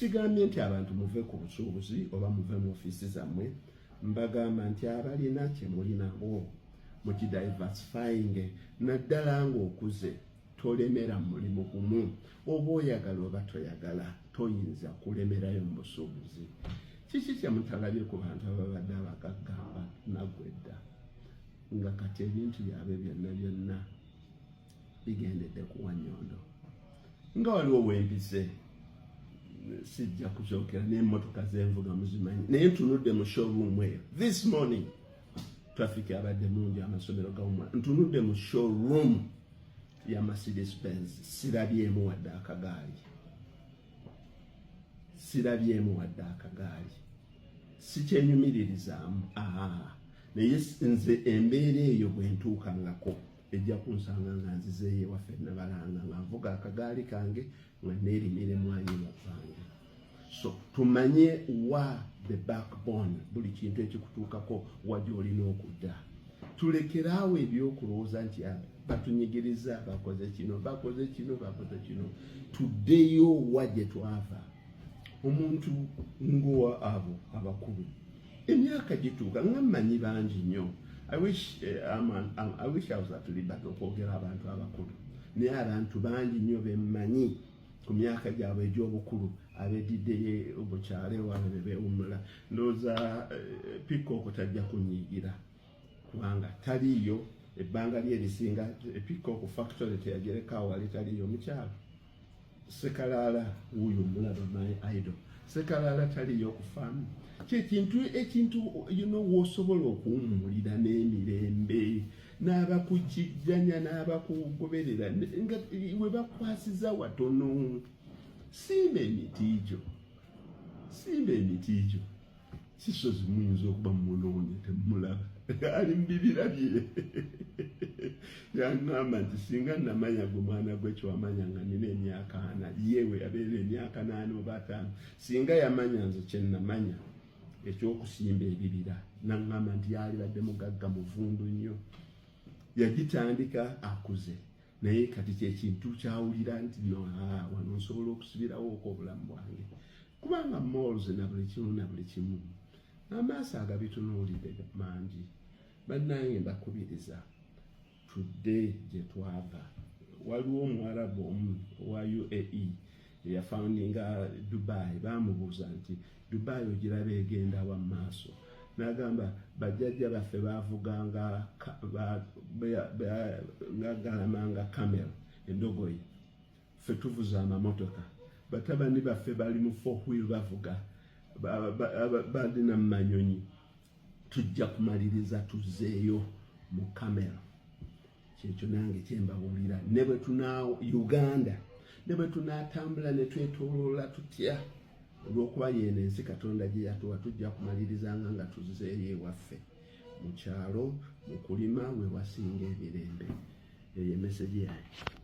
sigambye nti abantu muve ku busuubuzi oba muve mu ofiisi zammwe, mbagamba nti abalina kye muli nabo mukidiversifying, naddala ng'okuze tolemera mulimu gumu, oba oyagala oba toyagala toyinza kulemerayo mu busuubuzi. Kiki kye mutalabye ku bantu ababadde abagaggamba naggwedda nga kati ebintu byabwe byonna bigendedde kuwa nnyondo? Nga waliwo wempise sijja kukyokera n'emmotoka z'envuga muzimanyi, naye ntunudde mu showroom eyo this morning, traffic abadde mungi, amasomero gawuma, ntunudde mu showroom ya Mercedes Benz, sirabyemu wadde akagaali, sirabyemu wadde akagaali, sikyenyumiririzaamu. Naye nze embeera eyo bwe ntuukangako ejja kunsanga nga nzizeeyo ewaffe Nabalanga nga nvuga akagaali kange nga neerimira emwanyi wange. So tumanye wa the backbone, buli kintu ekikutuukako wa gy'olina okudda. Tulekeraawo ebyokulowooza nti batunyigiriza, bakoze kino bakoze kino. Tuddeyo wa gye twava. Omuntu ngowa abo abakulu emyaka gituuka nga mmanyi bangi nnyo. I wish I was at liberty okwogera abantu abakulu, naye abantu bangi nnyo bemmanyi ku myaka gyabwe egy'obukulu abeediddeyo obukyale wabwe be beewummula. Ndowooza Peacock tajja kunyiigira kubanga taliiyo. Ebbanga lye erisinga Peacock factory teyagerekaawo wali taliiyo mukyalo. Sekalaala wuuyo omulaba my idol, Sekalaala taliiyo ku faamu. Ekintu w'osobola okuwummulira n'emirembe n'abakujjanya n'abakugoberera nga we bakwasiza watono. Simba emiti gyo kisozi muyinza okuba munoonye temulaba ali mu bibira bye. Yaŋŋamba nti singa namanya gwe mwana gwe kyewamanya nga nina emyaka 4, yewe yabeera emyaka 8 oba 5, singa yamanya nze kye namanya ekyokusimba ebibira, naŋŋamba nti yalibadde mugagga muvundu nnyo. Yagitandika akuze, naye kati kyekintu kyawulira nti no wano nsobola okusibirawo oko obulamu bwange kubanga malls na buli kimu amaaso agabitunuulidde mangi. Bannange mbakubiriza tudde gye twava. Waliwo Omwarabu omu wa UAE eyafoundinga Dubai, baamubuuza nti Dubai ogiraba egenda wa maaso? N'agamba bajjajja baffe baavuganga galamanga camel, endogoyi, ffe tuvuza amamotoka. Batabani baffe bali mu 4-wheel bavuga, balina mu manyonyi. Tujja kumaliriza tuzzeeyo mu camel. Kyekyo nange kye mbabuulira. Ne bwe tunaawo Uganda, ne bwe tunaatambula ne twetooloola tutya, olw'okuba yeeno ensi Katonda gye yatuwa, tujja kumalirizanga nga tuzzeeyo ewaffe mu kyalo, mu kulima we wasinga emirembe. Eyo emesegi yange.